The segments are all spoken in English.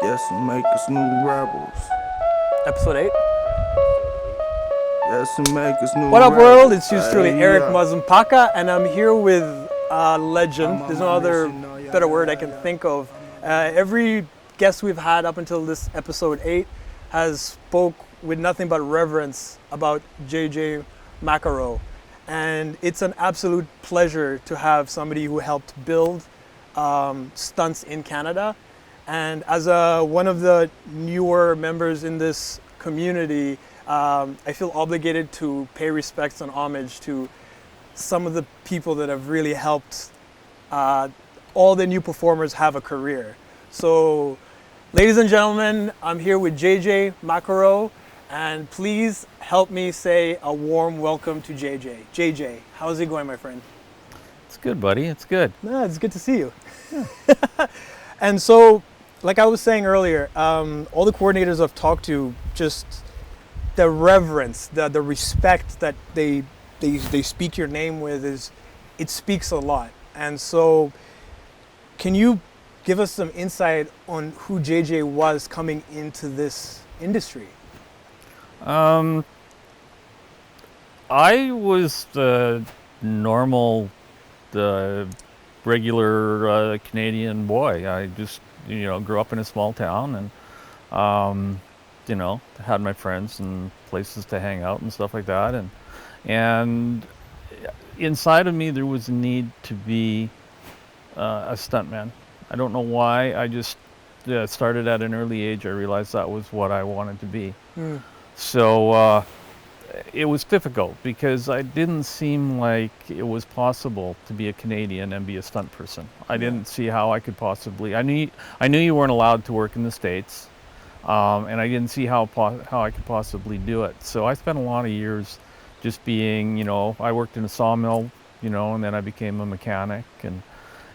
Yes, and make us new rebels. Episode 8. Yes, and make us new What up, rebels. world? It's yours truly, Eric Mazumpaka, and I'm here with a legend. There's no other better word I can think of. Every guest we've had up until this episode 8 has spoke with nothing but reverence about J.J Makaro. And it's an absolute pleasure to have somebody who helped build stunts in Canada. And as one of the newer members in this community, I feel obligated to pay respects and homage to some of the people that have really helped all the new performers have a career. So, ladies and gentlemen, I'm here with J.J Makaro, and please help me say a warm welcome to J.J. J.J, how's it going, my friend? It's good, buddy. It's good. No, it's good to see you. Yeah. And so, like I was saying earlier, all the coordinators I've talked to, just the reverence, the respect that they speak your name with, it speaks a lot. And so, can you give us some insight on who JJ was coming into this industry? I was the normal, regular Canadian boy. I just, grew up in a small town and, had my friends and places to hang out and stuff like that. And inside of me, there was a need to be a stuntman. I don't know why. I just started at an early age. I realized that was what I wanted to be. Mm. So it was difficult because I didn't seem like it was possible to be a Canadian and be a stunt person. I didn't see how I could possibly. I knew you weren't allowed to work in the States, and I didn't see how I could possibly do it. So I spent a lot of years just being, I worked in a sawmill, and then I became a mechanic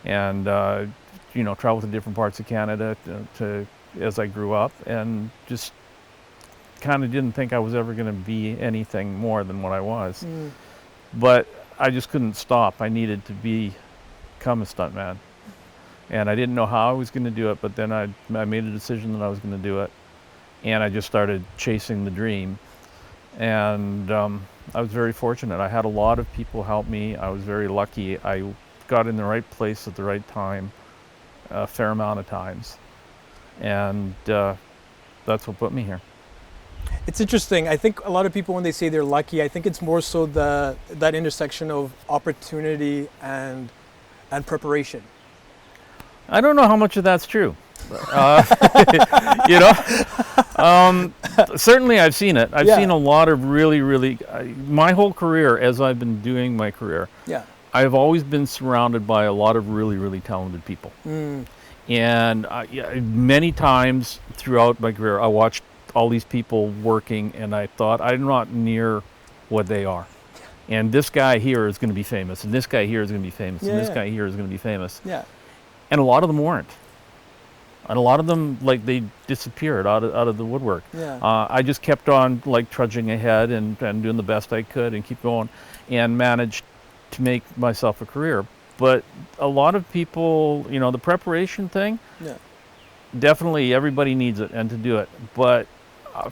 and traveled to different parts of Canada as I grew up, and just kind of didn't think I was ever going to be anything more than what I was. Mm. But I just couldn't stop. I needed to become a stuntman. And I didn't know how I was going to do it, but then I made a decision that I was going to do it. And I just started chasing the dream. And I was very fortunate. I had a lot of people help me. I was very lucky. I got in the right place at the right time a fair amount of times. And that's what put me here. It's interesting. I think a lot of people, when they say they're lucky, I think it's more so that intersection of opportunity and preparation. I don't know how much of that's true. Certainly I've seen it. I've seen a lot of really, my whole career, as I've been doing my career, I've always been surrounded by a lot of really talented people. Mm. And many times throughout my career, I watched all these people working, and I thought, I'm not near what they are. And this guy here is going to be famous, and this guy here is going to be famous, and this guy here is going to be famous. Yeah. And a lot of them weren't. And a lot of them, they disappeared out of the woodwork. Yeah. I just kept on, trudging ahead and doing the best I could and keep going, and managed to make myself a career. But a lot of people, the preparation thing, definitely everybody needs it and to do it. But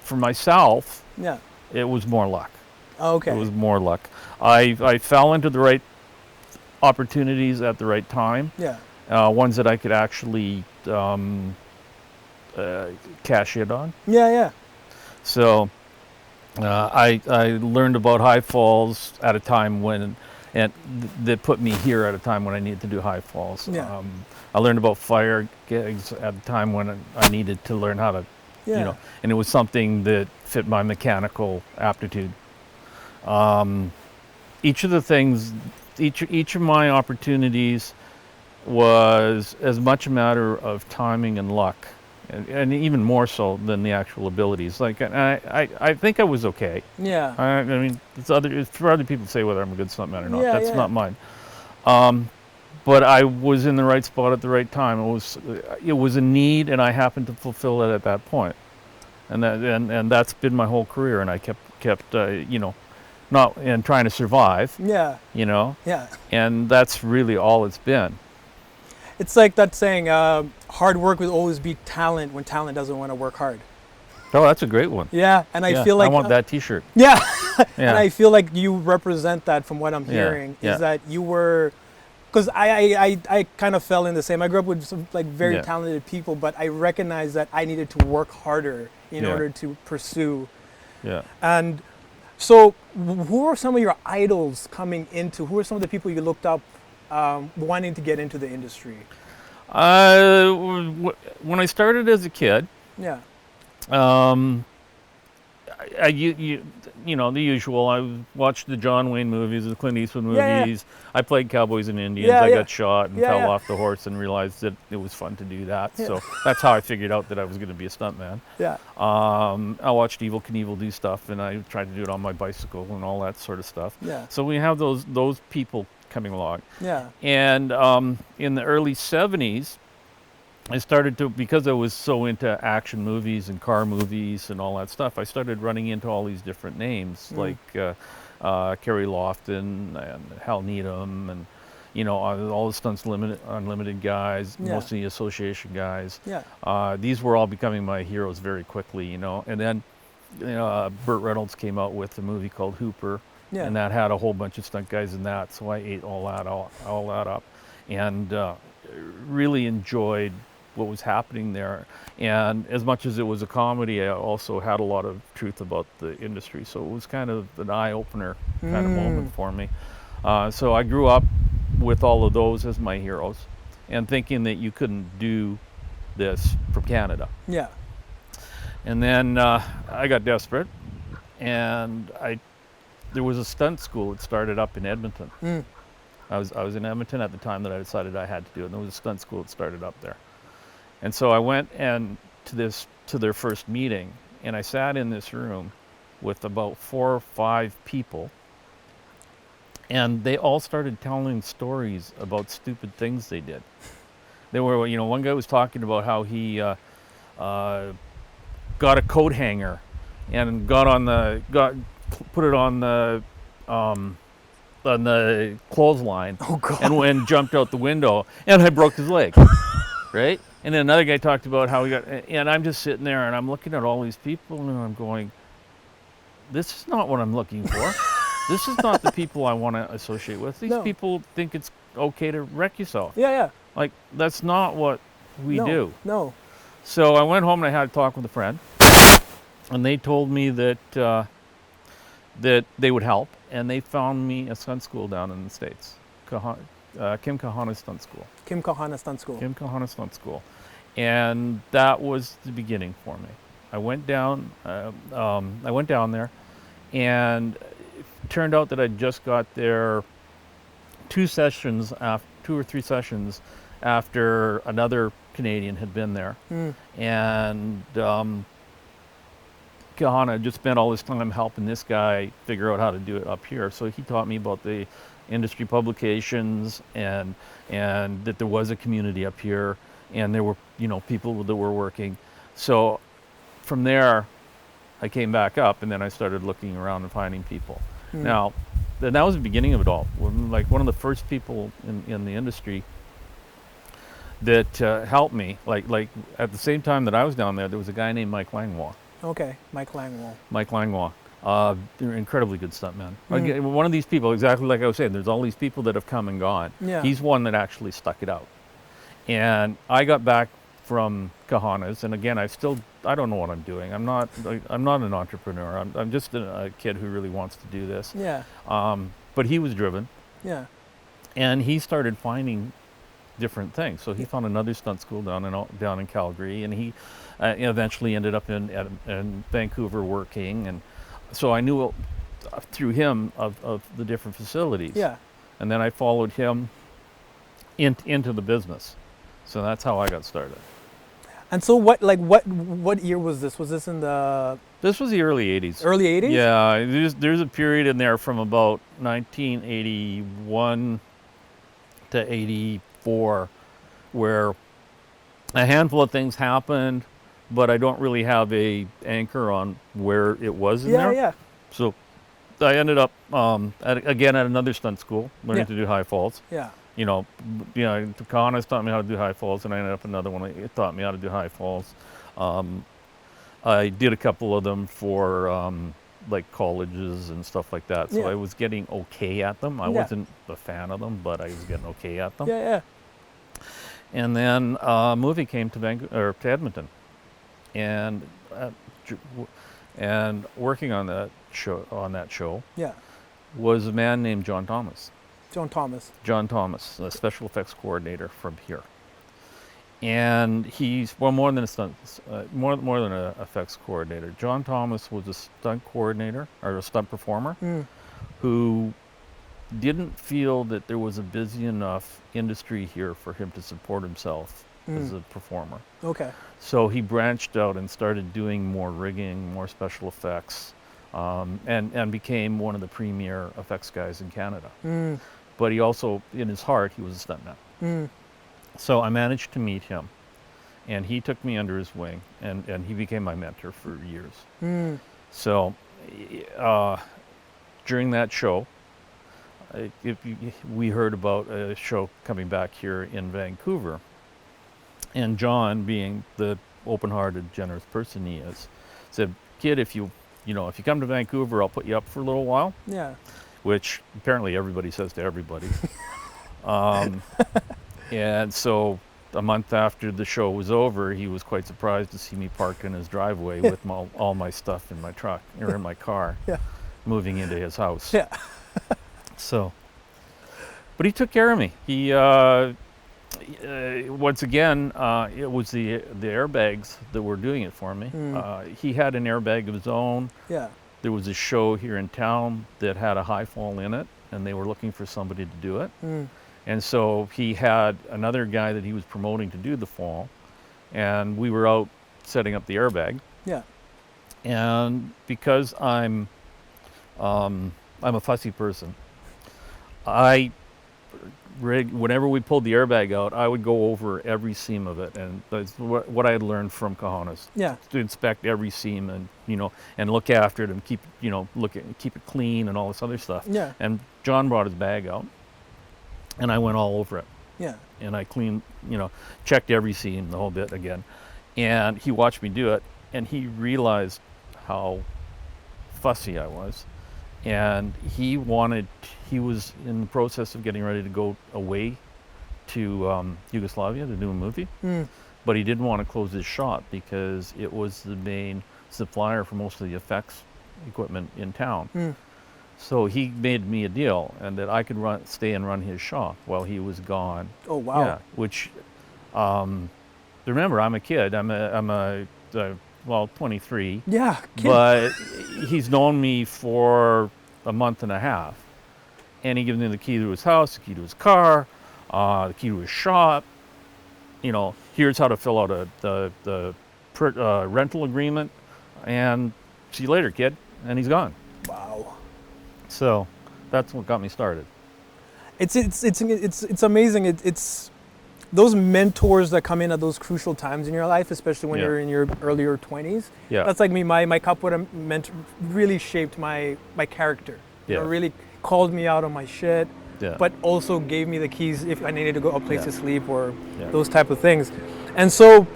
for myself, it was more luck. Oh, okay. It was more luck. I fell into the right opportunities at the right time. Yeah. Ones that I could actually cash in on. Yeah. So I learned about high falls at a time when, and that put me here at a time when I needed to do high falls. Yeah. I learned about fire gigs at a time when I needed to learn how to, and it was something that fit my mechanical aptitude. Each of the things, each of my opportunities was as much a matter of timing and luck, and even more so than the actual abilities. I think I was okay. Yeah. I mean, it's for other people to say whether I'm a good stuntman or not. That's not mine. But I was in the right spot at the right time. It was a need, and I happened to fulfill it at that point. And that's been my whole career. And I kept not and trying to survive. Yeah. Yeah. And that's really all it's been. It's like that saying, hard work will always beat talent when talent doesn't want to work hard. Oh, that's a great one. Yeah, and I Yeah, feel like I want that T-shirt. Yeah, Yeah. and I feel like you represent that from what I'm Yeah, hearing. yeah. Is that you were, because I kind of fell in the same. I grew up with some like very Yeah. talented people, but I recognized that I needed to work harder in Yeah. order to pursue. Yeah. And so, who are some of your idols coming into? Who are some of the people you looked up, wanting to get into the industry? When I started as a kid, Yeah, you know, the usual. I watched the John Wayne movies, the Clint Eastwood Yeah, yeah. movies. I played cowboys and Indians. Yeah, I yeah. got shot and Yeah, fell yeah. off the horse and realized that it was fun to do that. Yeah. So that's how I figured out that I was going to be a stuntman. yeah, I watched Evel Knievel do stuff, and I tried to do it on my bicycle and all that sort of stuff. yeah, So we have those people coming along. yeah, And in the early 70s, I started to, because I was so into action movies and car movies and all that stuff, I started running into all these different names, like Kerry Lofton and Hal Needham and, you know, all the Stunts Unlimited guys, Yeah. most of the association guys. yeah, These were all becoming my heroes very quickly, you know. And then Burt Reynolds came out with a movie called Hooper, yeah. and that had a whole bunch of stunt guys in that, so I ate all that up, and really enjoyed what was happening there. And as much as it was a comedy, I also had a lot of truth about the industry, so it was kind of an eye-opener kind of moment for me. So I grew up with all of those as my heroes, and thinking that you couldn't do this from Canada. Yeah. And then I got desperate, and there was a stunt school that started up in Edmonton. I was in Edmonton at the time that I decided I had to do it, and there was a stunt school that started up there. And so I went to their first meeting, and I sat in this room with about 4 or 5 people, and they all started telling stories about stupid things they did. They were, you know, one guy was talking about how he got a coat hanger and put it on the clothesline, Oh God. and jumped out the window, and I broke his leg. Right? And then another guy talked about how he got, and I'm just sitting there and I'm looking at all these people and I'm going, this is not what I'm looking for. This is not the people I want to associate with. These No. people think it's okay to wreck yourself. Yeah, yeah. Like, that's not what we No, do. No. So I went home and I had a talk with a friend, and they told me that that they would help, and they found me a stunt school down in the States, Kim Kahana Stunt School. Kim Kahana Stunt School. Kim Kahana Stunt School, and that was the beginning for me. I went down there, and it turned out that I just got there 2 or 3 sessions after another Canadian had been there, and Kahana just spent all this time helping this guy figure out how to do it up here. So he taught me about the industry publications and that there was a community up here, and there were, you know, people that were working. So from there, I came back up, and then I started looking around and finding people. Now, that was the beginning of it all. Like, one of the first people in the industry that helped me, like at the same time that I was down there was a guy named Mike Langlois. Okay, Mike Langlois. Mike Langlois. They're incredibly good stuntmen. One of these people, exactly like I was saying, there's all these people that have come and gone. Yeah. He's one that actually stuck it out. And I got back from Kahana's, and again, I don't know what I'm doing. I'm not an entrepreneur. I'm just a kid who really wants to do this. Yeah. But he was driven, Yeah. and he started finding different things. So he found another stunt school down in Calgary, and he eventually ended up in Vancouver working. And so I knew through him of the different facilities. Yeah. And then I followed him into the business. So that's how I got started. And so what year was this? Was this in the This was the early 80s. early 80s? Yeah, there's a period in there from about 1981 to 84 where a handful of things happened, but I don't really have a anchor on where it was in there. Yeah. So I ended up again at another stunt school, learning Yeah. to do high falls. Yeah. Kahanas taught me how to do high falls, and I ended up another one. It taught me how to do high falls. I did a couple of them for like colleges and stuff like that. So Yeah. I was getting okay at them. I Yeah. wasn't a fan of them, but I was getting okay at them. Yeah. And then a movie came to Vancouver, or to Edmonton, and working on that show Yeah. was a man named John Thomas. John Thomas. John Thomas, a special effects coordinator from here. And he's more than a stunt, more than a effects coordinator. John Thomas was a stunt coordinator or a stunt performer who didn't feel that there was a busy enough industry here for him to support himself as a performer. Okay. So he branched out and started doing more rigging, more special effects, and became one of the premier effects guys in Canada. But he also, in his heart, he was a stuntman. So I managed to meet him, and he took me under his wing, and he became my mentor for years. So during that show, we heard about a show coming back here in Vancouver, and John, being the open-hearted, generous person he is, said, "Kid, if you come to Vancouver, I'll put you up for a little while." Yeah. Which apparently everybody says to everybody. And so a month after the show was over, he was quite surprised to see me parked in his driveway with all my stuff in my truck, or in my car, moving into his house. Yeah. So, but he took care of me. He, once again, it was the airbags that were doing it for me. He had an airbag of his own. Yeah. There was a show here in town that had a high fall in it, and they were looking for somebody to do it. And so he had another guy that he was promoting to do the fall, and we were out setting up the airbag. Yeah. And because I'm a fussy person, whenever we pulled the airbag out, I would go over every seam of it, and that's what I had learned from Kahanas. Yeah. To inspect every seam and and look after it and keep keep it clean and all this other stuff. Yeah. And John brought his bag out, and I went all over it. Yeah. And I cleaned, checked every seam, the whole bit again. And he watched me do it, and he realized how fussy I was. And he was in the process of getting ready to go away to Yugoslavia to do a movie. But he didn't want to close his shop because it was the main supplier for most of the effects equipment in town. So he made me a deal, and that I could stay and run his shop while he was gone. Oh wow! Yeah, which, remember, I'm a kid. I'm 23. Yeah, kid. But he's known me for a month and a half, and he gives me the key to his house, the key to his car, the key to his shop. Here's how to fill out the rental agreement, and see you later, kid. And he's gone. Wow. So that's what got me started. It's amazing. It's those mentors that come in at those crucial times in your life, especially when you're in your earlier 20s. Yeah. That's like me. My capoeira mentor really shaped my character. Yeah. Really called me out on my shit. Yeah. But also gave me the keys if I needed to go a place to sleep or Yeah. those type of things. And so,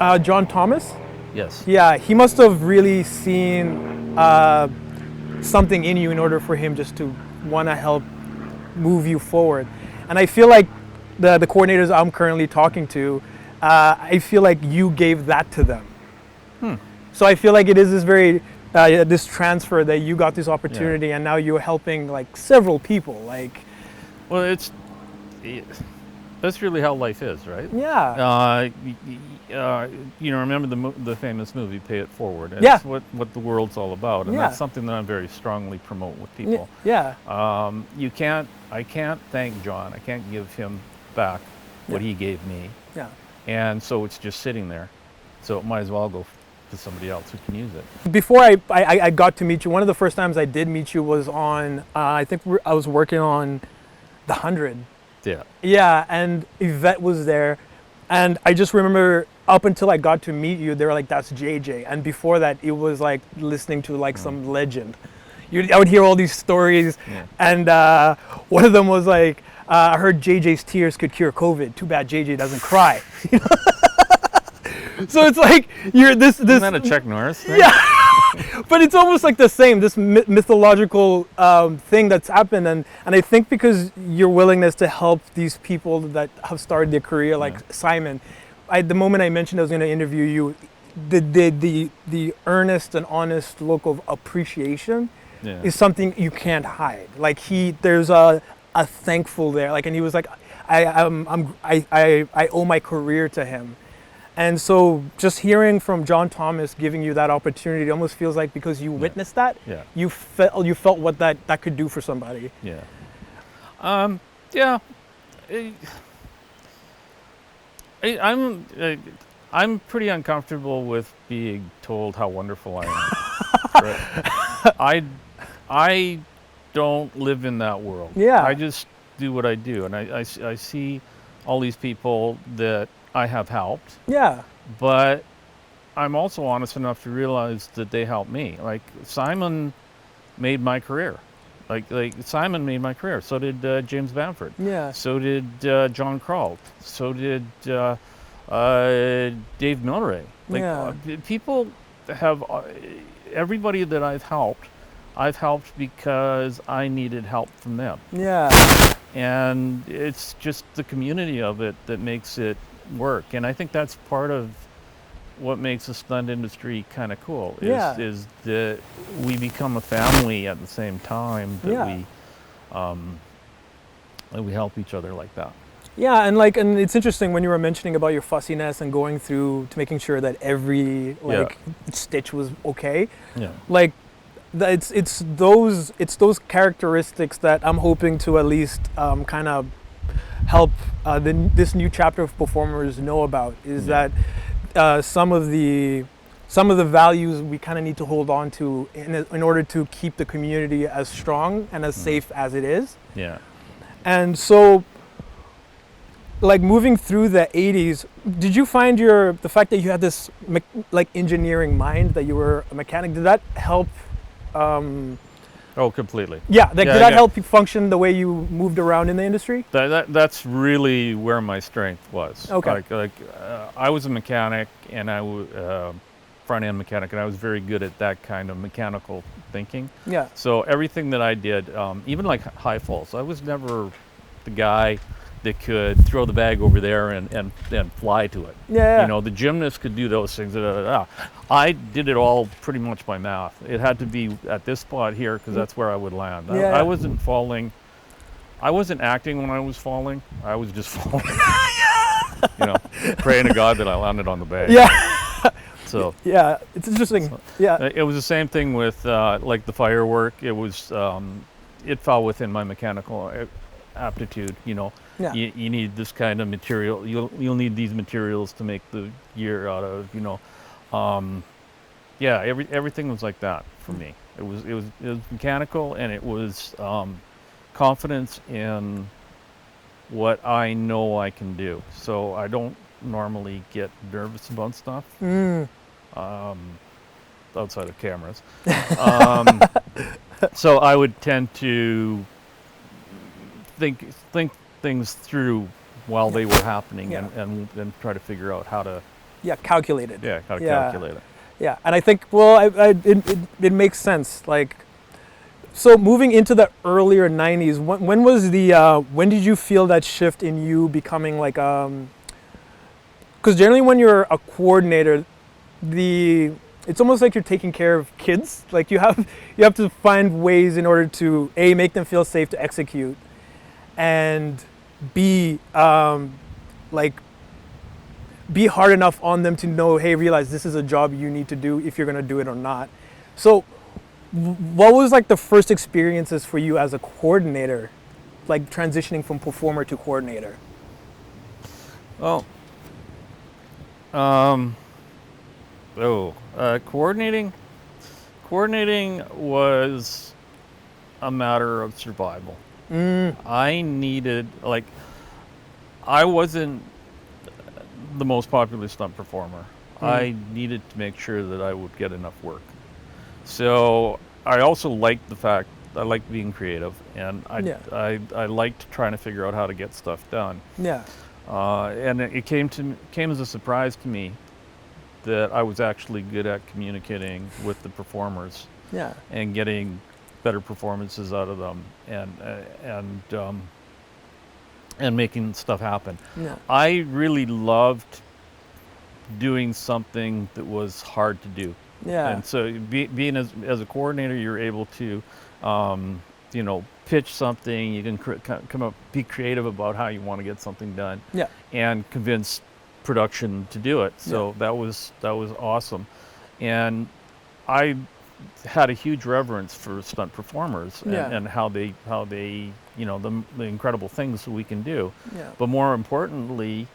John Thomas. Yes. Yeah, he must have really seen something in you in order for him just to want to help move you forward. And I feel like the coordinators I'm currently talking to, I feel like you gave that to them. So I feel like it is this very this transfer that you got this opportunity, and now you're helping like several people. Like, well, that's really how life is, right? yeah, Remember the famous movie "Pay It Forward"? And Yeah. It's what the world's all about, and Yeah. that's something that I'm very strongly promote with people. yeah, I can't thank John. I can't give him back what he gave me, yeah. and so it's just sitting there. So it might as well go to somebody else who can use it. Before I got to meet you, one of the first times I did meet you was on, I think I was working on The 100. Yeah. Yeah, and Yvette was there. And I just remember up until I got to meet you, they were like, that's JJ. And before that, it was like listening to like some legend. I would hear all these stories, Yeah. and one of them was like, I heard JJ's tears could cure COVID. Too bad JJ doesn't cry. So it's like you're this. Isn't that a Chuck Norris thing? Yeah, but it's almost like the same, this mythological thing that's happened, and I think because your willingness to help these people that have started their career, like Simon, the moment I mentioned I was going to interview you, the earnest and honest look of appreciation is something you can't hide. Like there's a thankful there, like, and he was like, I owe my career to him. And so just hearing from John Thomas giving you that opportunity, it almost feels like because you witnessed that, you felt what that could do for somebody. Yeah. Yeah. I'm pretty uncomfortable with being told how wonderful I am. Right? I don't live in that world. Yeah. I just do what I do, and I see all these people that I have helped. Yeah. But I'm also honest enough to realize that they helped me. Like Simon made my career. Like Simon made my career. So did James Bamford. Yeah. So did John Crawl. So did Dave Milray. Like people have everybody that I've helped because I needed help from them. Yeah. And it's just the community of it that makes it work. And I think that's part of what makes the stunt industry kind of cool is that we become a family at the same time that we help each other like that. Yeah, and it's interesting when you were mentioning about your fussiness and going through to making sure that every stitch was okay. Yeah. Like it's those characteristics that I'm hoping to at least kind of help this new chapter of performers know about, is that some of the values we kind of need to hold on to in order to keep the community as strong and as safe as it is. Yeah. And so, like, moving through the 80s, did you find the fact that you had this engineering mind, that you were a mechanic, did that help? Oh, completely. Yeah, did that help you function the way you moved around in the industry? That's really where my strength was. Okay. I was a mechanic, and I was front-end mechanic, and I was very good at that kind of mechanical thinking. Yeah. So everything that I did, even like high falls, I was never the guy that could throw the bag over there and fly to it. Yeah. You know, the gymnast could do those things. I did it all pretty much by math. It had to be at this spot here because that's where I would land. Yeah. I wasn't falling. I wasn't acting when I was falling. I was just falling. You know, praying to God that I landed on the bag. Yeah. So. Yeah, it's interesting. It was the same thing with like the firework. It was it fell within my mechanical aptitude. You know. Yeah. You need this kind of material. You'll need these materials to make the gear out of. You know, everything was like that for me. It was mechanical, and it was confidence in what I know I can do. So I don't normally get nervous about stuff outside of cameras. So I would tend to think things through while they were happening and try to figure out how to calculate it. How to calculate it. Yeah, and I think it makes sense. Like, so moving into the earlier 90s, when was when did you feel that shift in you becoming like because generally when you're a coordinator, it's almost like you're taking care of kids. Like you have to find ways in order to make them feel safe to execute, and be hard enough on them to know, realize this is a job you need to do if you're going to do it or not. So what was like the first experiences for you as a coordinator, like transitioning from performer to coordinator? Well, coordinating was a matter of survival. I needed, I wasn't the most popular stunt performer. I needed to make sure that I would get enough work. So I also liked the fact I liked being creative, and Yeah. I liked trying to figure out how to get stuff done. Yeah. And it came as a surprise to me that I was actually good at communicating with the performers Yeah. and getting better performances out of them, and making stuff happen. Yeah. I really loved doing something that was hard to do. Yeah. And so being as a coordinator, you're able to, pitch something. You can come up, be creative about how you want to get something done, Yeah. and convince production to do it. So Yeah. that was awesome, and I had a huge reverence for stunt performers Yeah. and how they the incredible things that we can do. Yeah. But more importantly,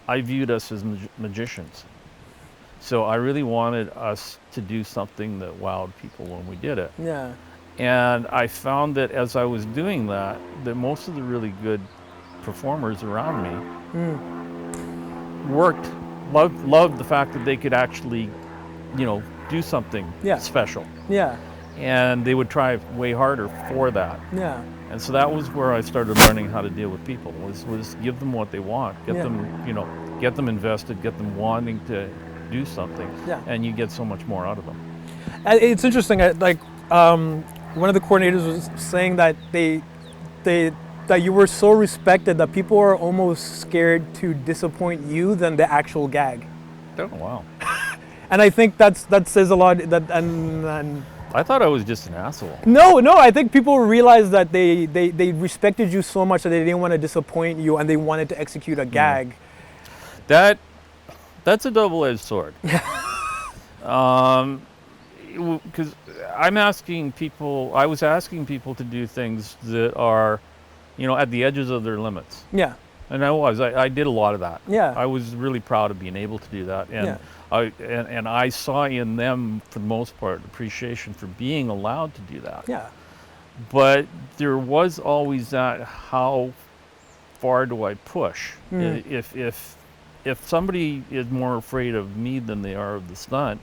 I viewed us as magicians. So I really wanted us to do something that wowed people when we did it. Yeah. And I found that as I was doing that most of the really good performers around me loved the fact that they could actually, do something special. Yeah. And they would try way harder for that. Yeah. And so that was where I started learning how to deal with people, was give them what they want, get them invested, get them wanting to do something, and you get so much more out of them. It's interesting. One of the coordinators was saying that that you were so respected that people are almost scared to disappoint you than the actual gag. Oh wow! And I think that says a lot. And I thought I was just an asshole. No, I think people realized that they respected you so much that they didn't want to disappoint you, and they wanted to execute a gag. That's a double-edged sword. Because I was asking people to do things that are, at the edges of their limits. Yeah. And I did a lot of that. Yeah. I was really proud of being able to do that. And I saw in them, for the most part, appreciation for being allowed to do that. Yeah. But there was always that, how far do I push? If somebody is more afraid of me than they are of the stunt,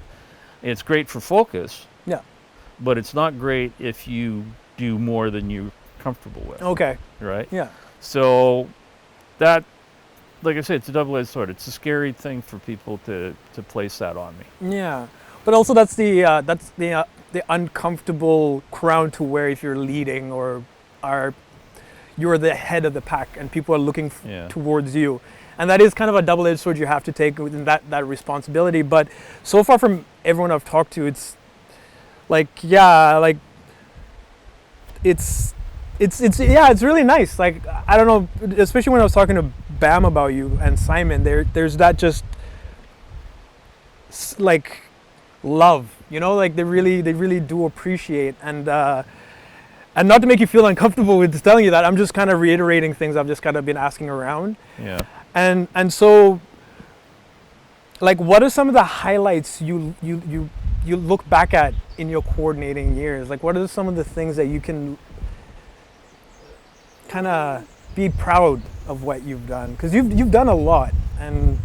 it's great for focus. Yeah. But it's not great if you do more than you're comfortable with. Okay. Right? Yeah. So that, like I said, it's a double-edged sword. It's a scary thing for people to place that on me. Yeah. But also that's the uncomfortable crown to wear if you're leading or you're the head of the pack and people are looking towards you. And that is kind of a double-edged sword you have to take within that responsibility. But so far from everyone I've talked to, it's it's really nice. Like, I don't know, especially when I was talking to Bam about you and Simon, there's that just like love, like they really do appreciate. And not to make you feel uncomfortable with telling you that, I'm just kind of reiterating things I've just kind of been asking around. Yeah. And so, like, what are some of the highlights you look back at in your coordinating years? Like, what are some of the things that you can kind of be proud of what you've done? Because you've done a lot, and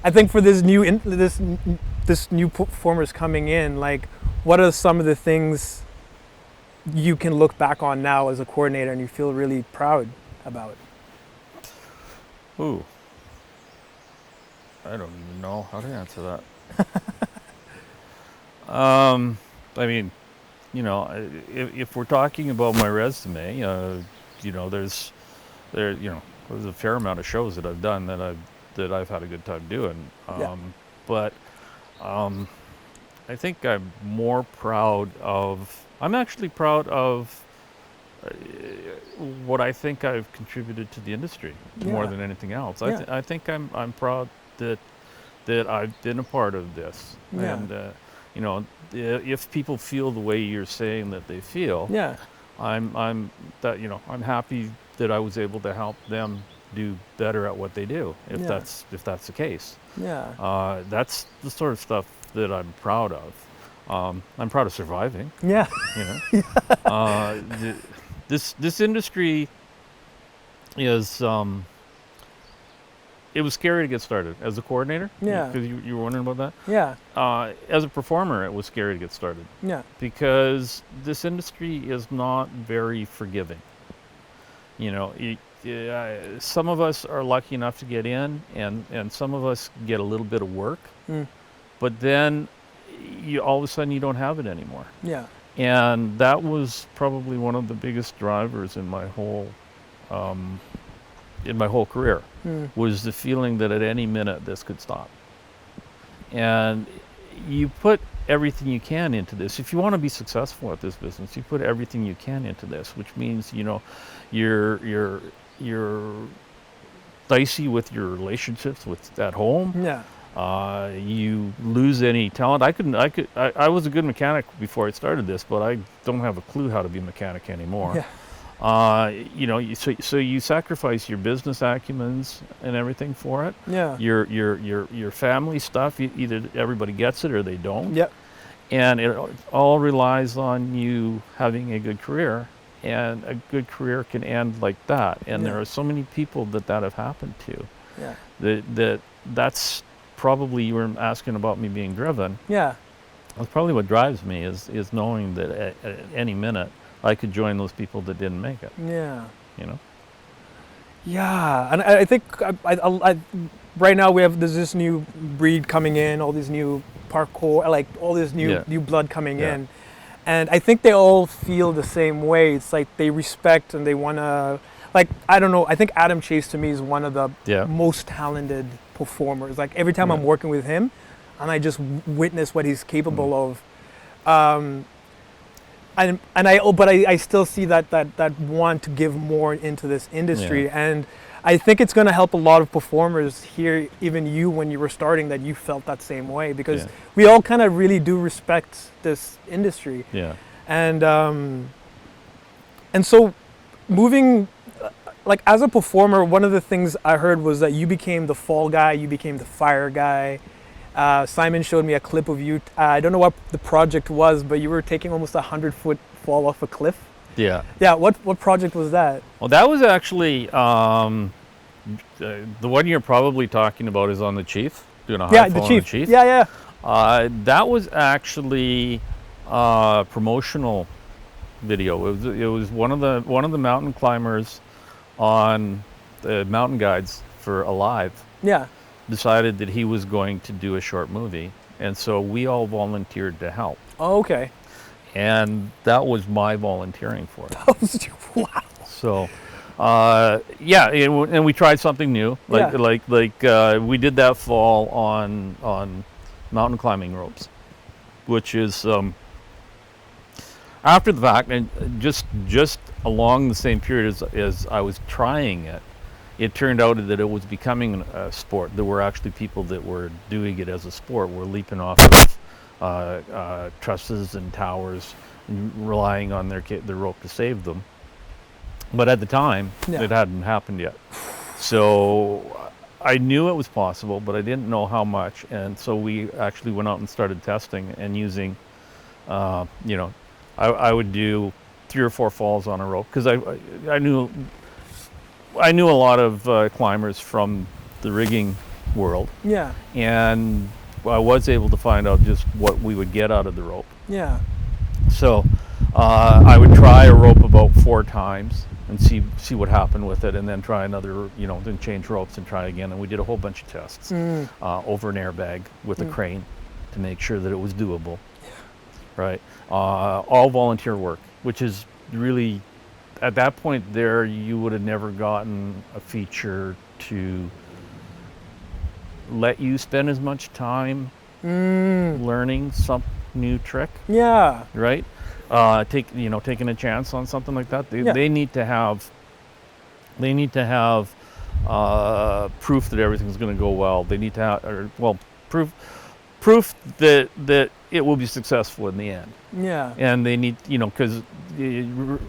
I think for this new performers coming in, like, what are some of the things you can look back on now as a coordinator and you feel really proud about? Ooh, I don't even know how to answer that. I mean, if we're talking about my resume, there's a fair amount of shows that I've done that I've had a good time doing. But I think I'm actually proud of what I think I've contributed to the industry more than anything else. I think I'm proud that I've been a part of this. And if people feel the way you're saying that they feel, I'm happy that I was able to help them do better at what they do. If that's the case, that's the sort of stuff that I'm proud of. I'm proud of surviving. Yeah. This industry is it was scary to get started as a coordinator. Yeah. Because you were wondering about that. Yeah. As a performer, it was scary to get started. Yeah. Because this industry is not very forgiving. You know, some of us are lucky enough to get in, and some of us get a little bit of work, but then all of a sudden you don't have it anymore. Yeah. And that was probably one of the biggest drivers in my whole career, was the feeling that at any minute this could stop. And you put everything you can into this. If you want to be successful at this business, you put everything you can into this, which means, you know, you're dicey with your relationships at home. Yeah. You lose any talent. I was a good mechanic before I started this, but I don't have a clue how to be a mechanic anymore. Yeah. You know, so you sacrifice your business acumens and everything for it. Yeah. Your family stuff. Either everybody gets it or they don't. Yep. And it all relies on you having a good career, and a good career can end like that. And there are so many people that have happened to. Yeah. That's probably, you were asking about me being driven. Yeah. That's probably what drives me is knowing that at any minute I could join those people that didn't make it. Yeah. You know. Yeah, and I think I right now there's this new breed coming in, all these new parkour, like all this new blood coming in, and I think they all feel the same way. It's like they respect and they want to, like, I don't know. I think Adam Chase to me is one of the most talented performers. Like every time I'm working with him, and I just witness what he's capable of. But I still see that want to give more into this industry, and I think it's going to help a lot of performers here, even you when you were starting, that you felt that same way, because we all kind of really do respect this industry. Yeah. And so moving, like as a performer, one of the things I heard was that you became the fall guy, you became the fire guy. Simon showed me a clip of you. I don't know what the project was, but you were taking almost 100-foot fall off a cliff. Yeah. Yeah. What project was that? Well, that was actually the one you're probably talking about is on the Chief, doing a high fall on the Chief. Yeah, yeah. That was actually a promotional video. It was one of the mountain climbers on the mountain guides for Alive. Yeah. Decided that he was going to do a short movie, and so we all volunteered to help. Oh, okay. And that was my volunteering for it. Wow. So, and we tried something new. Like we did that fall on mountain climbing ropes, which is after the fact, and just along the same period as I was trying it. It turned out that it was becoming a sport. There were actually people that were doing it as a sport, were leaping off of trusses and towers, relying on their rope to save them. But at the time, it hadn't happened yet. So I knew it was possible, but I didn't know how much. And so we actually went out and started testing and using, I would do 3 or 4 falls on a rope, because I knew a lot of climbers from the rigging world. Yeah. And I was able to find out just what we would get out of the rope. Yeah. So I would try a rope about 4 times and see what happened with it, and then try another, then change ropes and try again. And we did a whole bunch of tests over an airbag with a crane to make sure that it was doable. Yeah. Right. All volunteer work, which is really, at that point there, you would have never gotten a feature to let you spend as much time learning some new trick. Yeah. Right? Taking a chance on something like that. They need to have proof that everything's going to go well. They need to have, proof that it will be successful in the end. Yeah. And they need, because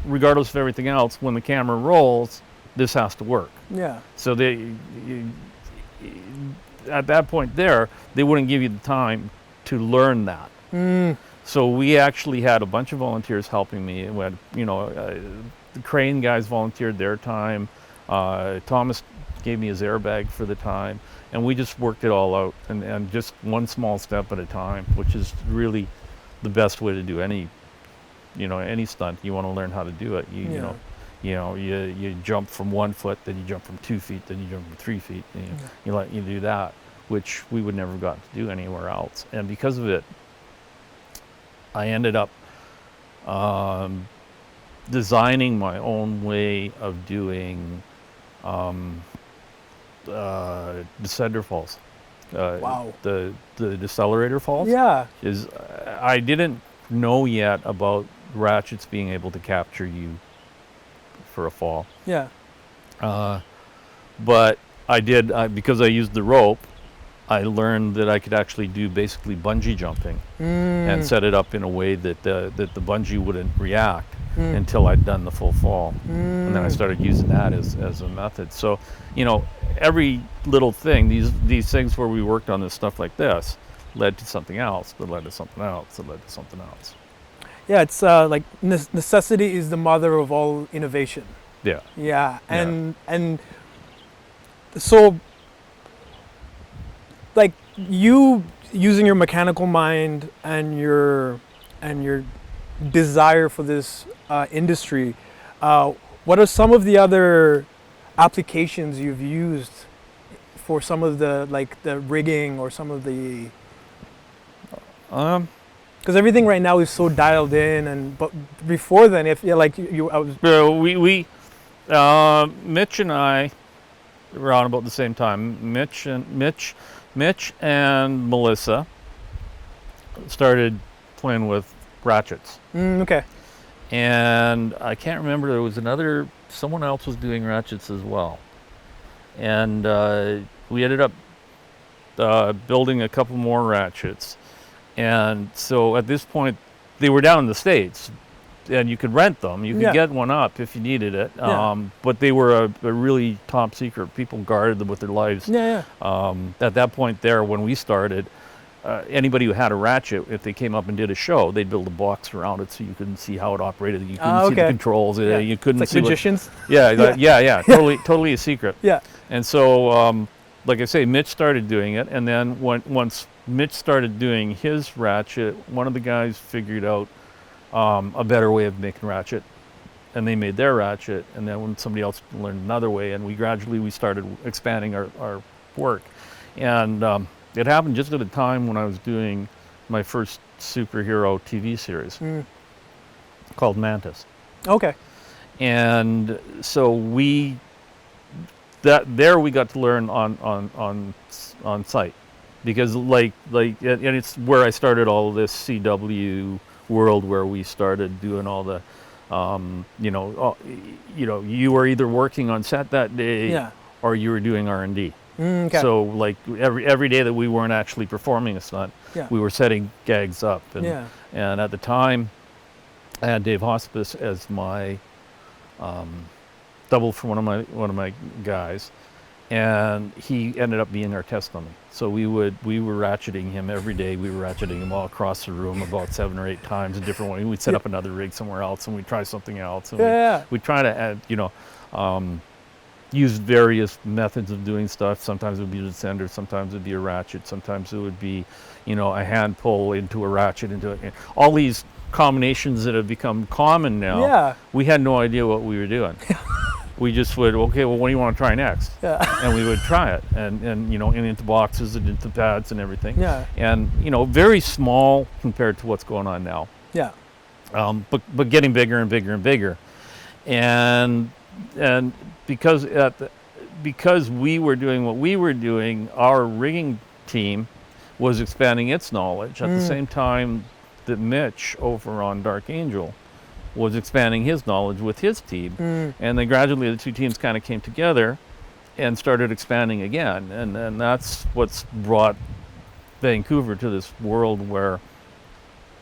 regardless of everything else, when the camera rolls, this has to work. Yeah. So at that point there, they wouldn't give you the time to learn that. So we actually had a bunch of volunteers helping me. We had, the crane guys volunteered their time. Thomas gave me his airbag for the time, and we just worked it all out, and just one small step at a time, which is really the best way to do any stunt. You want to learn how to do it. You jump from 1 foot, then you jump from 2 feet, then you jump from 3 feet. And you do that, which we would never have gotten to do anywhere else. And because of it, I ended up designing my own way of doing descender falls. Wow. The decelerator falls. Yeah. I didn't know yet about ratchets being able to capture you for a fall. Yeah. But I did, because I used the rope, I learned that I could actually do basically bungee jumping and set it up in a way that the bungee wouldn't react until I'd done the full fall. And then I started using that as a method. So, every little thing, these things where we worked on this stuff like this, led to something else, that led to something else, that led to something else. Yeah, it's like necessity is the mother of all innovation. Yeah. Yeah, and so, like, you using your mechanical mind and your desire for this industry, what are some of the other applications you've used for some of the rigging or some of the? Because everything right now is so dialed in, but before then, if I was. We Mitch and I, around about the same time, Mitch and Melissa started playing with ratchets. Okay. And I can't remember, there was someone else was doing ratchets as well. And we ended up building a couple more ratchets. And so at this point, they were down in the States, and you could rent them. You could get one up if you needed it. But they were a really top secret. People guarded them with their lives. At that point there, when we started, anybody who had a ratchet, if they came up and did a show, they'd build a box around it so you couldn't see how it operated. You couldn't see the controls. You couldn't it's see like magicians. Totally a secret. Yeah. And so, like I say, Mitch started doing it, and then once Mitch started doing his ratchet, one of the guys figured out a better way of making ratchet, and they made their ratchet, and then when somebody else learned another way, and we started expanding our work. And it happened just at a time when I was doing my first superhero TV series called Mantis. Okay. And so we got to learn on site, because and it's where I started all this CW world, where we started doing all the you were either working on set that day or you were doing R&D. Okay. So like every day that we weren't actually performing a stunt, we were setting gags up. And at the time, I had Dave Hospice as my double for one of my guys, and he ended up being our test dummy. So we were ratcheting him every day. We were ratcheting him all across the room about 7 or 8 times a different way. We'd set up another rig somewhere else, and we'd try something else. And we'd try to add, use various methods of doing stuff. Sometimes it would be a descender, sometimes it would be a ratchet, sometimes it would be, a hand pull into a ratchet, all these combinations that have become common now. Yeah. We had no idea what we were doing. We just would, okay, well, what do you want to try next? And we would try it, and into boxes and into pads and everything. And very small compared to what's going on now. But getting bigger and bigger and bigger, and because we were doing what we were doing, our rigging team was expanding its knowledge at the same time that Mitch over on Dark Angel was expanding his knowledge with his team. And then gradually the two teams kind of came together and started expanding again. And that's what's brought Vancouver to this world where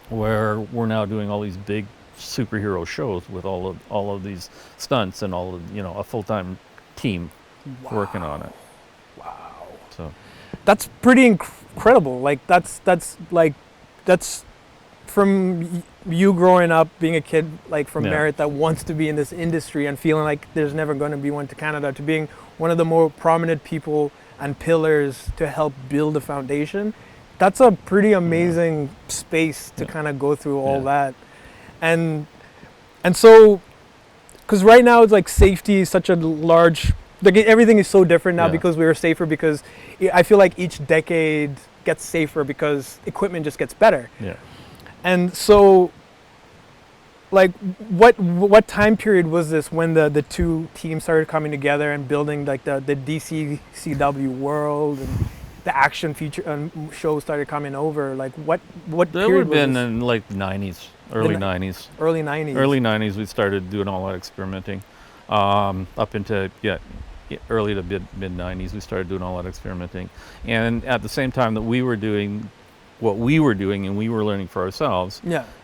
we're now doing all these big superhero shows with all of these stunts and all of, a full-time team working on it. Wow. So that's pretty incredible. Like that's from you growing up, being a kid from Merritt that wants to be in this industry and feeling like there's never going to be one to Canada, to being one of the more prominent people and pillars to help build the foundation. That's a pretty amazing space to kind of go through all that. And so, because right now it's like safety is such a large, like everything is so different now because we were safer, because I feel like each decade gets safer because equipment just gets better. Yeah. And so, like, what time period was this when the two teams started coming together and building like the DCCW world, and the action feature shows started coming over? Like, what that period would have was been this? in like the 90s, early 90s. Early 90s. Early 90s, we started doing all that experimenting. Up into early to mid 90s, we started doing all that experimenting. And at the same time that we were doing what we were doing and we were learning for ourselves,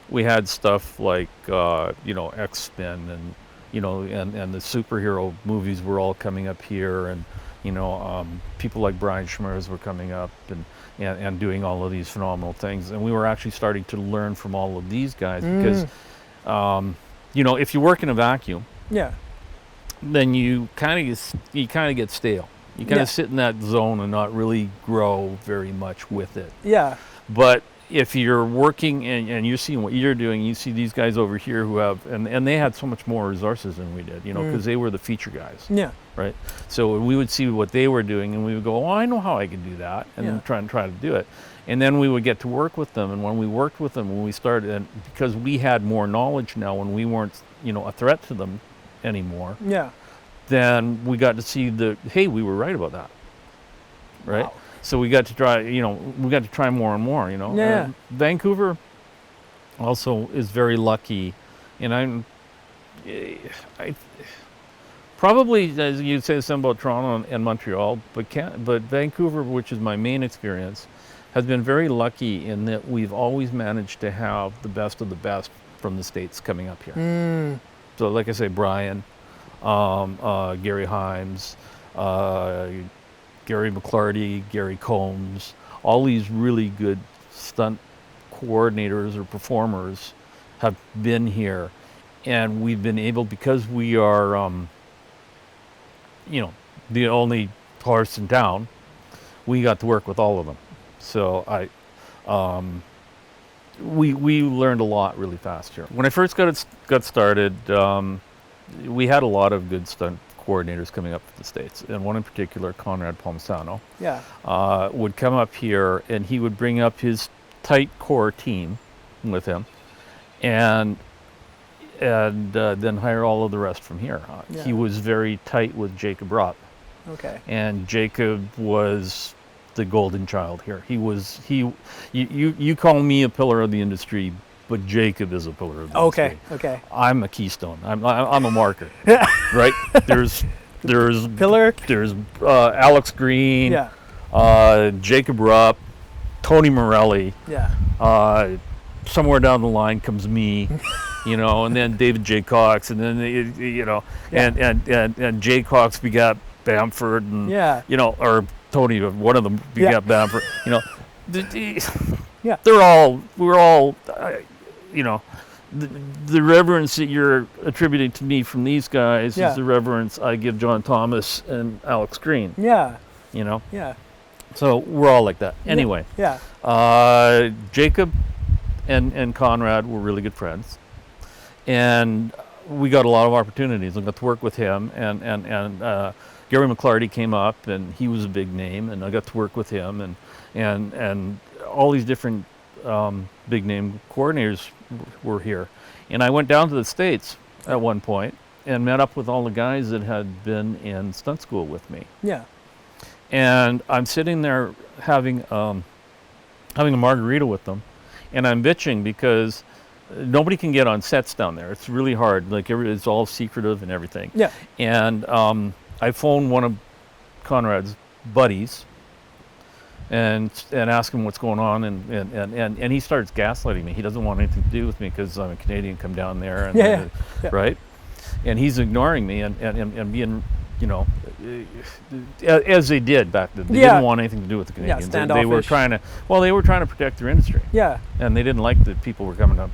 we had stuff like X-Men and and the superhero movies were all coming up here, and people like Brian Schmers were coming up and doing all of these phenomenal things, and we were actually starting to learn from all of these guys because if you work in a vacuum, then you kind of get stale. You kind of sit in that zone and not really grow very much with it. But if you're working and you're seeing what you're doing, you see these guys over here who have, and they had so much more resources than we did, because they were the feature guys. Right. So we would see what they were doing and we would go, oh, I know how I can do that, and then try to do it. And then we would get to work with them. And when we worked with them, when we started, and because we had more knowledge now, when we weren't, a threat to them anymore, then we got to see hey, we were right about that. Right. Wow. So we got to try, more and more, Vancouver also is very lucky, and I probably, as you say, something about Toronto and Montreal, but Vancouver, which is my main experience, has been very lucky in that we've always managed to have the best of the best from the States coming up here. So like I say, Brian, Gary Himes, Gary McClarty, Gary Combs, all these really good stunt coordinators or performers have been here, and we've been able, because we are the only horse in town, we got to work with all of them. So we learned a lot really fast here. When I first got started, we had a lot of good stunt coordinators coming up from the States, and one in particular, Conrad Palmisano, would come up here, and he would bring up his tight core team with him, and then hire all of the rest from here. He was very tight with Jacob Rupp. And Jacob was the golden child here. You call me a pillar of the industry, but Jacob is a pillar of the industry. I'm a keystone. I'm a marker. Right? There's pillar. There's Alex Green, Jacob Rupp, Tony Morelli. Somewhere down the line comes me, and then David J. Cox, and then and J. Cox begat Bamford, and or Tony, one of them begat Bamford. We're all the reverence that you're attributing to me from these guys is the reverence I give John Thomas and Alex Green. So we're all like that. Anyway, Jacob and Conrad were really good friends, and we got a lot of opportunities. I got to work with him, and Gary McClarty came up, and he was a big name, and I got to work with him, and all these different big name coordinators were here. And I went down to the States at one point and met up with all the guys that had been in stunt school with me. And I'm sitting there having a margarita with them, and I'm bitching because nobody can get on sets down there. It's really hard. Like it's all secretive and everything. And I phoned one of Conrad's buddies and ask him what's going on, and he starts gaslighting me. He doesn't want anything to do with me because I'm a Canadian, come down there, and right? And he's ignoring me and being, as they did back then. They didn't want anything to do with the Canadians. Standoffish. They were trying to protect their industry. And they didn't like that people were coming up,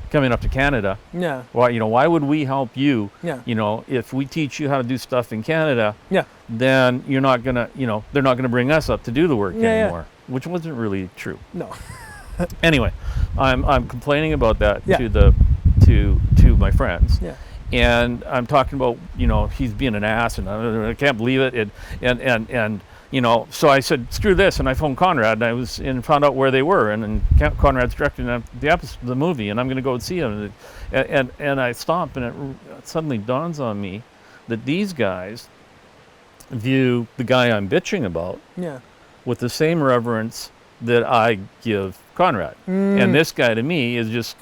coming up to Canada. Yeah. Why, why would we help you? Yeah. If we teach you how to do stuff in Canada, Yeah. then you're not gonna, they're not gonna bring us up to do the work Yeah, anymore, which wasn't really true. No. Anyway, I'm complaining about that Yeah. to my friends. Yeah. And I'm talking about, he's being an ass, and I can't believe it. And so I said, screw this, and I phoned Conrad, and found out where they were, and Conrad's directing the movie, and I'm going to go and see him. And I stopped, and it suddenly dawns on me that these guys view the guy I'm bitching about with the same reverence that I give Conrad. And this guy to me is just,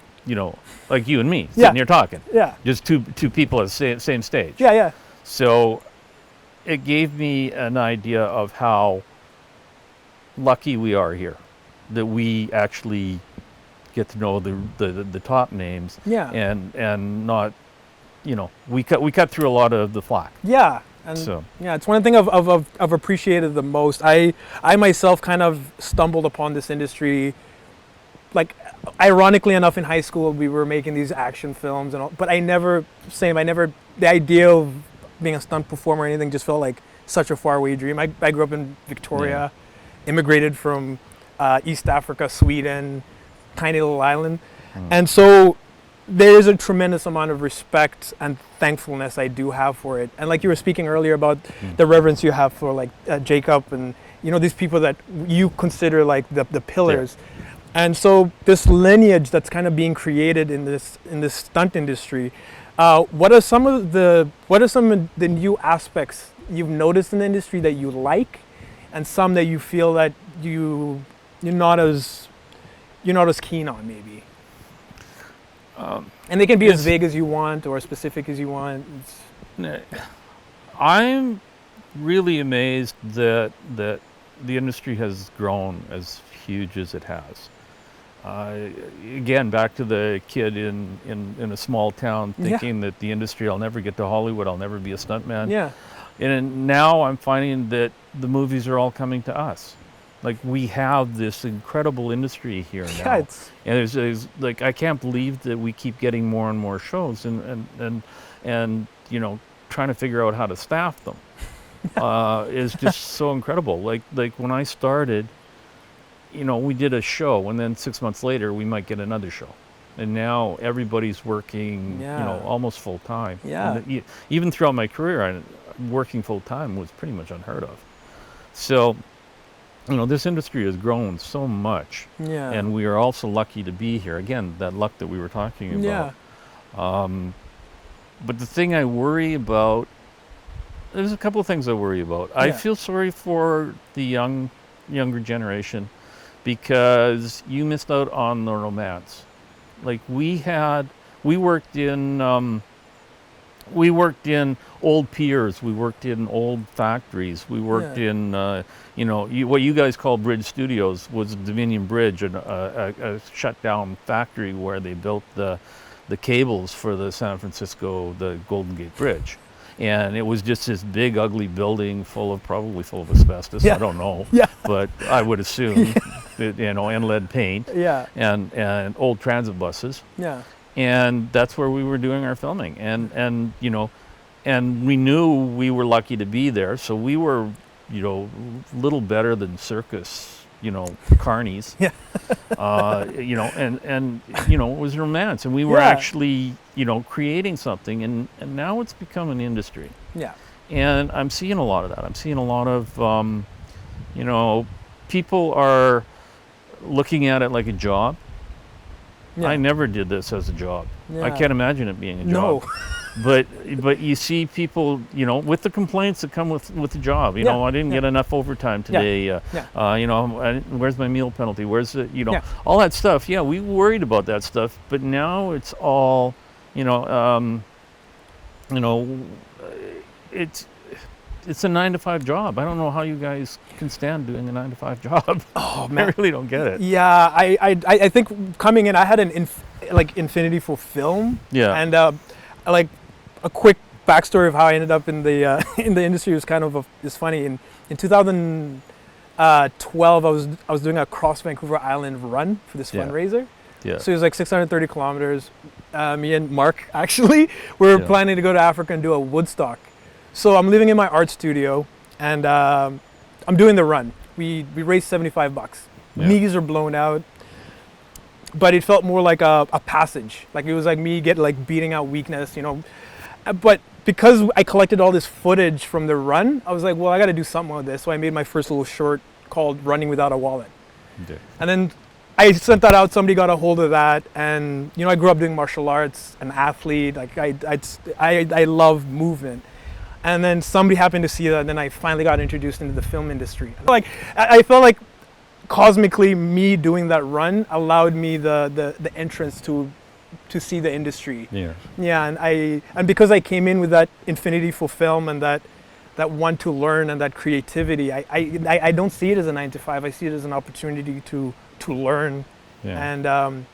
like you and me, sitting here talking. Yeah. Just two people at the same stage. Yeah, yeah. So it gave me an idea of how lucky we are here, that we actually get to know the top names. Yeah. And not, we cut through a lot of the flack. Yeah. And So yeah, it's one thing I've appreciated the most. I myself kind of stumbled upon this industry, like, ironically enough, in high school we were making these action films and all, but the idea of being a stunt performer or anything just felt like such a faraway dream. I grew up in Victoria, immigrated from East Africa, Sweden, tiny little island, and so there is a tremendous amount of respect and thankfulness I do have for it. And like you were speaking earlier about the reverence you have for like Jacob and these people that you consider like the pillars. Yeah. And so this lineage that's kind of being created in this stunt industry, what are some of the new aspects you've noticed in the industry that you like, and some that you feel that you're not as keen on maybe? And they can be as vague as you want or as specific as you want. I'm really amazed that the industry has grown as huge as it has. Again, back to the kid in a small town thinking that the industry, I'll never get to Hollywood, I'll never be a stuntman. Yeah. And now I'm finding that the movies are all coming to us. Like, we have this incredible industry here now. Yeah, and there's like, I can't believe that we keep getting more and more shows and trying to figure out how to staff them is just so incredible. Like when I started, we did a show, and then 6 months later we might get another show. And now everybody's working, almost full time. Yeah. And even throughout my career, working full time was pretty much unheard of. So, this industry has grown so much. Yeah. And we are also lucky to be here. Again, that luck that we were talking about. Yeah. But the thing I worry about, there's a couple of things I worry about. I feel sorry for the younger generation, because you missed out on the romance. Like, we worked in old piers, we worked in old factories, we worked in, what you guys call Bridge Studios was Dominion Bridge, a shut down factory where they built the cables for the the Golden Gate Bridge. And it was just this big, ugly building probably full of asbestos. I don't know, but I would assume, and lead paint, and old transit buses. Yeah. And that's where we were doing our filming, and we knew we were lucky to be there, so we were, little better than circus, carnies. Yeah. It was romance, and we were actually, creating something, and now it's become an industry. Yeah. And I'm seeing a lot of that. I'm seeing a lot of, people are looking at it like a job. Yeah. I never did this as a job. Yeah. I can't imagine it being a job. No. But you see people, with the complaints that come with the job. I didn't get enough overtime today. Where's my meal penalty? Where's the, all that stuff. Yeah, we worried about that stuff. But now it's all, it's a 9-to-5 job. I don't know how you guys can stand doing a 9-to-5 job. Oh man, I really don't get it. Yeah, I think coming in, I had an infinity for film. Yeah. And like a quick backstory of how I ended up in the industry was kind of is funny. In 2012, I was doing a cross Vancouver Island run for this fundraiser. Yeah. So it was like 630 kilometers. Me and Mark actually were Yeah. planning to go to Africa and do a Woodstock. So I'm living in my art studio and I'm doing the run. We raised $75. Yeah. Knees are blown out, but it felt more like a passage. Like it was like me beating out weakness, you know. But because I collected all this footage from the run, I was like, well, I got to do something with this. So I made my first little short called "Running Without a Wallet." Okay. And then I sent that out. Somebody got a hold of that, and you know, I grew up doing martial arts, an athlete. Like I love movement. And then somebody happened to see that, and then I finally got introduced into the film industry. Like I felt like cosmically, me doing that run allowed me the entrance to see the industry. Yeah. Yeah, and because I came in with that infinity for film and that want to learn and that creativity, I don't see it as a 9 to 5. I see it as an opportunity to learn, Yeah.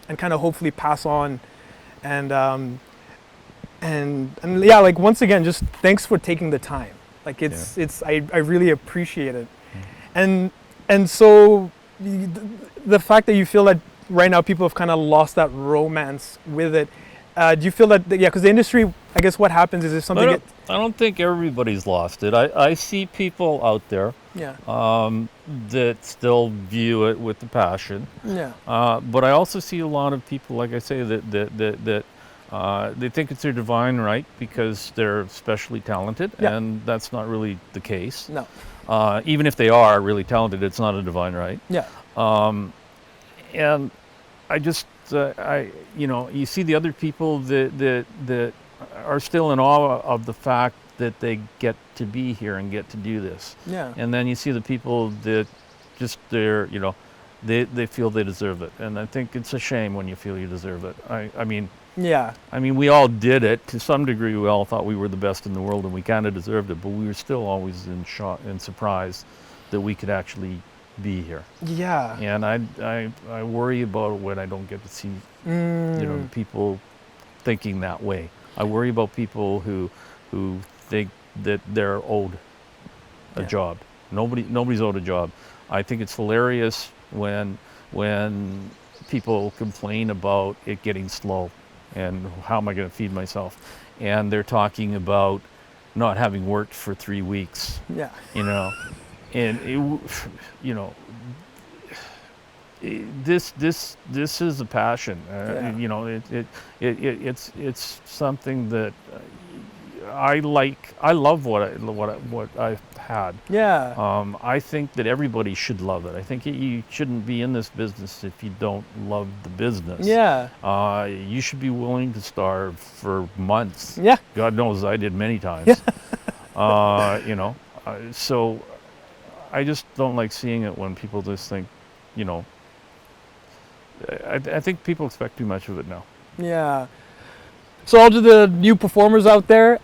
and kind of hopefully pass on, and yeah, like once again, just thanks for taking the time. Like I really appreciate it, and so the fact that you feel that right now people have kind of lost that romance with it. Do you feel that, yeah, because the industry, I guess what happens is if something I don't think everybody's lost it. I see people out there yeah, that still view it with the passion. yeah, But I also see a lot of people, like I say, that they think it's their divine right because they're especially talented, Yeah. and that's not really the case. no, Even if they are really talented, it's not a divine right. yeah, And I just, you see the other people that are still in awe of the fact that they get to be here and get to do this. yeah, And then you see the people that just they feel they deserve it. And I think it's a shame when you feel you deserve it. I mean, yeah, we all did it to some degree. We all thought we were the best in the world, and we kind of deserved it. But we were still always in shock and surprise that we could actually be here. yeah, And I worry about it when I don't get to see the people thinking that way. I worry about people who think that they're owed a Yeah. job. Nobody's owed a job. I think it's hilarious when people complain about it getting slow and how am I going to feed myself, and they're talking about not having worked for 3 weeks. yeah, And this is a passion. Yeah. It's something that I like. I love what I've had. yeah, I think that everybody should love it. I think you shouldn't be in this business if you don't love the business. yeah, You should be willing to starve for months. yeah, God knows I did many times. So I just don't like seeing it when people just think, I think people expect too much of it now. yeah. So all to the new performers out there,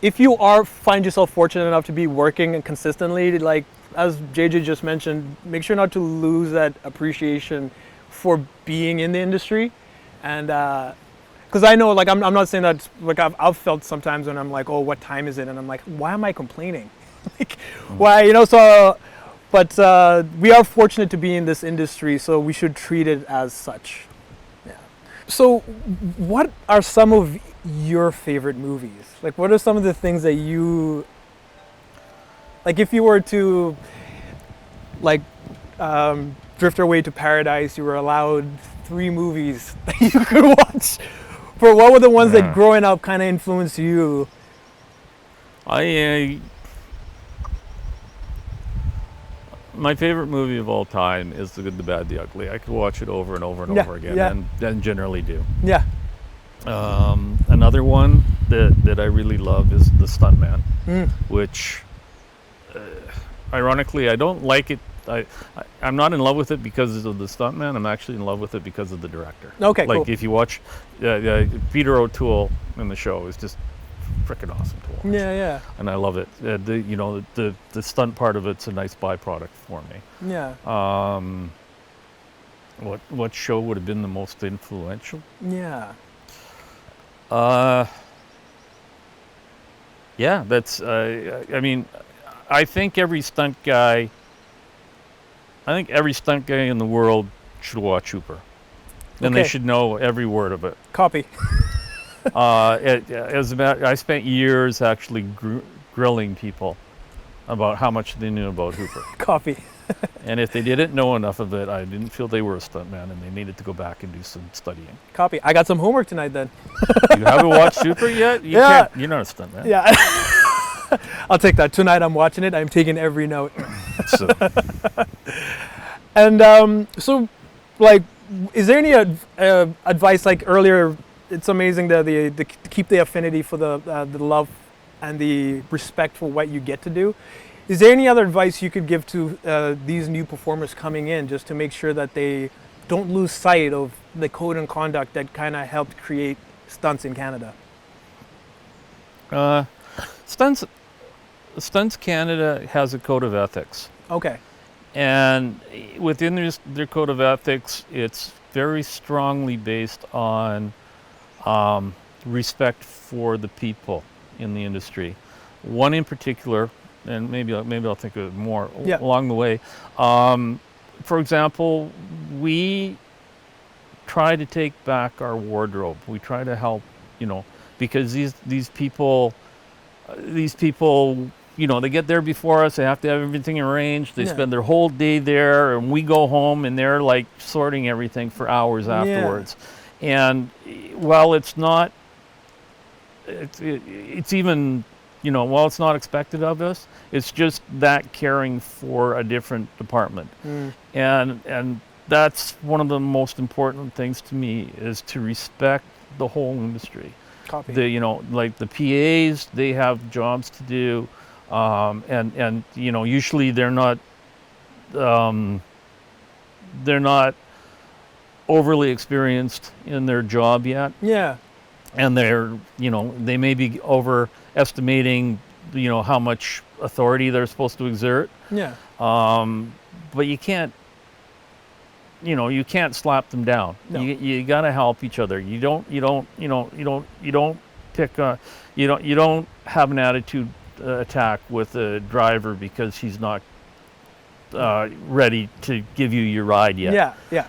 if you find yourself fortunate enough to be working consistently, like as JJ just mentioned, make sure not to lose that appreciation for being in the industry, and because I know, like I'm not saying that, like I've felt sometimes when I'm like, oh, what time is it, and I'm like, why am I complaining? Like, why, so. But we are fortunate to be in this industry, so we should treat it as such. Yeah. So, what are some of your favorite movies? Like, what are some of the things that you, like, if you were to, like, drift your way to paradise, you were allowed 3 movies that you could watch. For what were the ones that growing up kind of influenced you? My favorite movie of all time is The Good, the Bad, the Ugly. I could watch it over and over and over again, and generally do. Yeah. Another one that I really love is The Stuntman, which, ironically, I don't like it. I'm not in love with it because of the stuntman. I'm actually in love with it because of the director. Okay, like cool. If you watch Peter O'Toole in the show, is just freaking awesome to watch. Yeah, yeah. And I love it. The stunt part of it's a nice byproduct for me. Yeah. What show would have been the most influential? Yeah. Yeah, that's. I think every stunt guy in the world should watch Hooper. and they Okay. should know every word of it. Copy. I spent years actually grilling people about how much they knew about Hooper. Copy. And if they didn't know enough of it, I didn't feel they were a stuntman, and they needed to go back and do some studying. Copy. I got some homework tonight then. You haven't watched Hooper yet? Yeah. You're not a stuntman. Yeah. I'll take that. Tonight I'm watching it. I'm taking every note. So, And so, like, is there any advice? Like earlier, it's amazing that to keep the affinity for the love and the respect for what you get to do. Is there any other advice you could give to these new performers coming in, just to make sure that they don't lose sight of the code and conduct that kind of helped create stunts in Canada? Stunts Canada has a code of ethics. Okay. And within their code of ethics, it's very strongly based on respect for the people in the industry. One in particular, and maybe I'll think of more along the way. For example, we try to take back our wardrobe. We try to help, because these people, they get there before us. They have to have everything arranged. They spend their whole day there, and we go home, and they're like sorting everything for hours afterwards. And while it's not, it's even, while it's not expected of us, it's just that caring for a different department. And that's one of the most important things to me, is to respect the whole industry. Copy. Like the PAs, they have jobs to do. And usually they're not overly experienced in their job yet. Yeah. And they may be overestimating, how much authority they're supposed to exert. Yeah. But you can't slap them down. No. You got to help each other. You don't have an attitude attack with a driver because he's not ready to give you your ride yet. Yeah.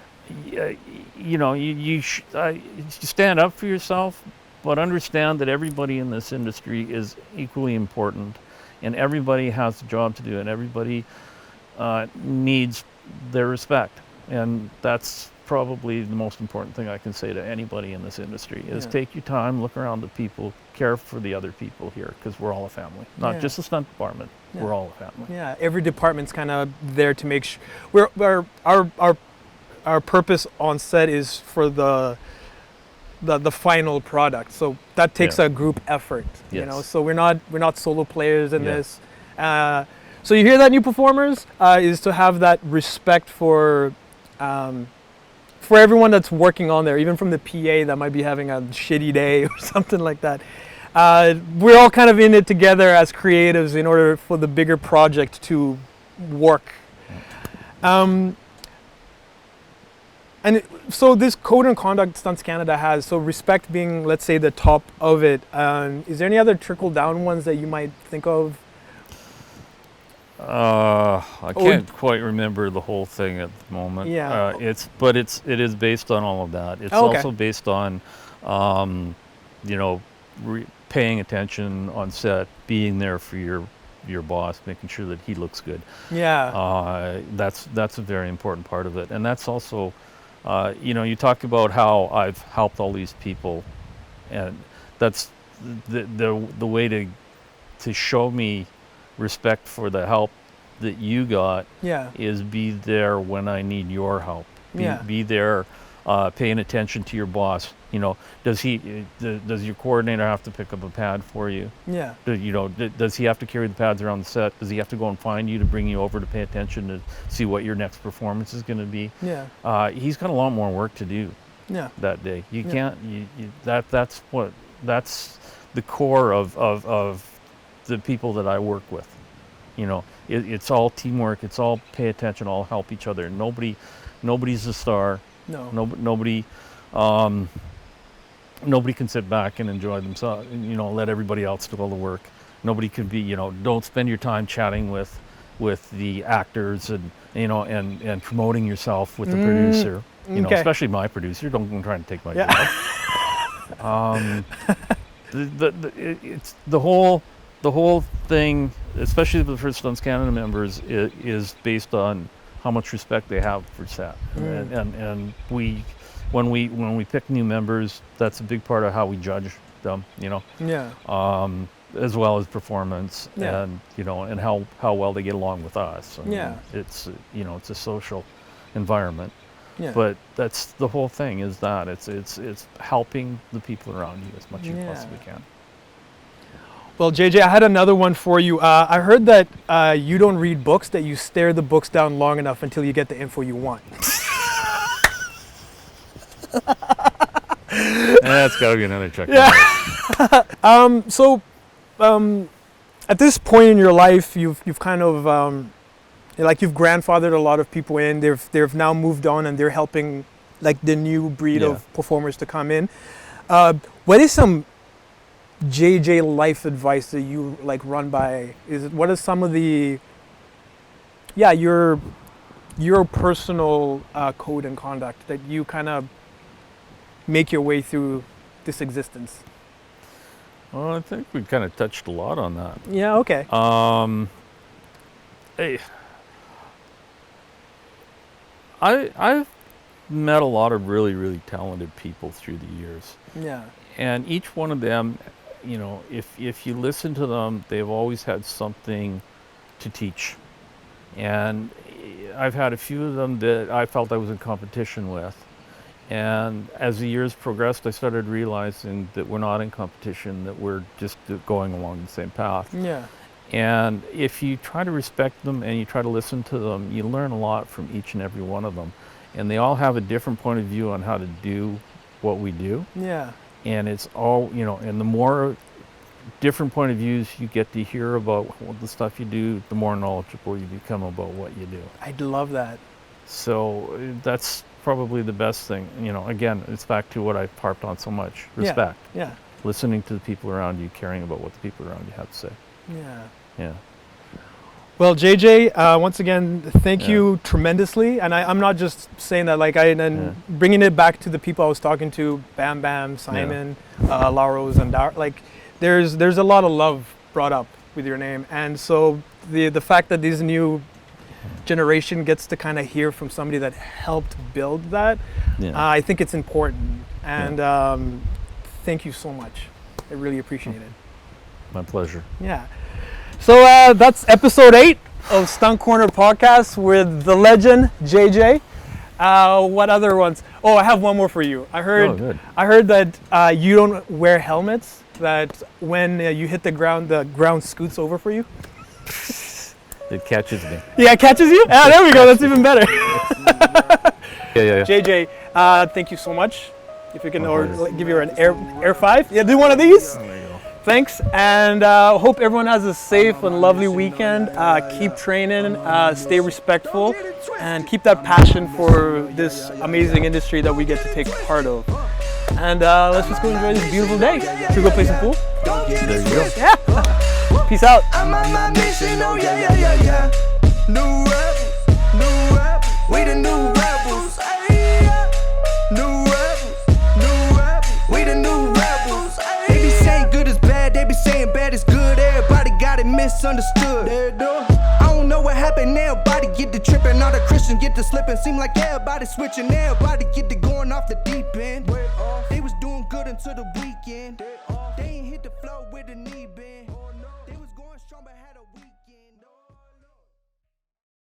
You stand up for yourself, but understand that everybody in this industry is equally important, and everybody has a job to do, and everybody needs their respect. And that's probably the most important thing I can say to anybody in this industry, is take your time, look around the people, care for the other people here, because we're all a family. Not just the stunt department, we're all a family. Yeah, every department's kind of there to make sure our purpose on set is for the final product. So that takes a group effort, So we're not solo players in this. So you hear that, new performers, is to have that respect for everyone that's working on there, even from the PA that might be having a shitty day or something like that. We're all kind of in it together as creatives in order for the bigger project to work. So this code and conduct Stunts Canada has, so respect being, let's say, the top of it. Is there any other trickle-down ones that you might think of? I can't quite remember the whole thing at the moment. Yeah. It is based on all of that. It's also based on, paying attention on set, being there for your boss, making sure that he looks good. Yeah. That's a very important part of it, and that's also, you talk about how I've helped all these people, and that's the way to show me respect for the help that you got is be there when I need your help. Be there, paying attention to your boss. Does your coordinator have to pick up a pad for you? Yeah. Does he have to carry the pads around the set? Does he have to go and find you to bring you over to pay attention to see what your next performance is going to be? Yeah. He's got a lot more work to do. That day. You can't. That's the core of the people that I work with. It's all teamwork. It's all pay attention. All help each other. Nobody's a star. No. Nobody can sit back and enjoy themselves. Let everybody else do all the work. Nobody can be. Don't spend your time chatting with with the actors and and promoting yourself with the producer. Okay. Especially my producer. Don't try to take my Yeah. job. It's the whole thing, especially for Stunts Canada members, is based on how much respect they have for set, and when we pick new members, that's a big part of how we judge them. Yeah. As well as performance, Yeah. and and how well they get along with us. I mean, Yeah. it's it's a social environment. Yeah. But that's the whole thing, is that it's helping the people around you as much as you possibly can. Well, JJ, I had another one for you. I heard that you don't read books, that you stare the books down long enough until you get the info you want. That's got to be another check. Yeah. So, at this point in your life, you've kind of you've grandfathered a lot of people in. They've now moved on, and they're helping like the new breed of performers to come in. What is some JJ life advice that you like run by? What is some of the your personal code and conduct that you kind of make your way through this existence? Well, I think we kind of touched a lot on that. Yeah. Okay. Hey, I've met a lot of really, really talented people through the years. Yeah. And each one of them, if you listen to them, they've always had something to teach. And I've had a few of them that I felt I was in competition with. And as the years progressed, I started realizing that we're not in competition, that we're just going along the same path. Yeah. And if you try to respect them and you try to listen to them, you learn a lot from each and every one of them. And they all have a different point of view on how to do what we do. Yeah. And it's all, and the more different point of views you get to hear about the stuff you do, the more knowledgeable you become about what you do. I'd love that. So that's probably the best thing. Again, it's back to what I've harped on so much. Respect. Yeah. Listening to the people around you, caring about what the people around you have to say. Yeah. Yeah. Well, JJ, once again, thank you tremendously. And I'm not just saying that, bringing it back to the people I was talking to, Bam Bam, Simon, Laros, and Dar, there's a lot of love brought up with your name. And so the fact that this new generation gets to kind of hear from somebody that helped build that, I think it's important. And thank you so much. I really appreciate it. My pleasure. Yeah. So that's episode 8 of Stunt Corner Podcast with the legend JJ. What other ones? Oh, I have one more for you. I heard that you don't wear helmets. That when you hit the ground scoots over for you. It catches me. Yeah, it catches you? Yeah, there we go. That's even better. Yeah. JJ, thank you so much. If you can give you an air 5. Yeah, do one of these. There you go. Thanks, and hope everyone has a safe and lovely weekend. Keep training, stay respectful, and keep that passion for this amazing industry that we get to take part of. And let's just go enjoy this beautiful day. Should we go play some pool? There you go. Yeah. Peace out. I'm on my mission, oh yeah. New rebels, we the new rebels. New rebels, we the new rebels. They be saying good is bad, they be saying bad is good. Everybody got it misunderstood. I don't know what happened, everybody get to tripping. All the Christians get to slipping. Seem like everybody switching, everybody get to going off the deep end. They was doing good until the weekend. They ain't hit the floor with the knee bend. They was going strong but had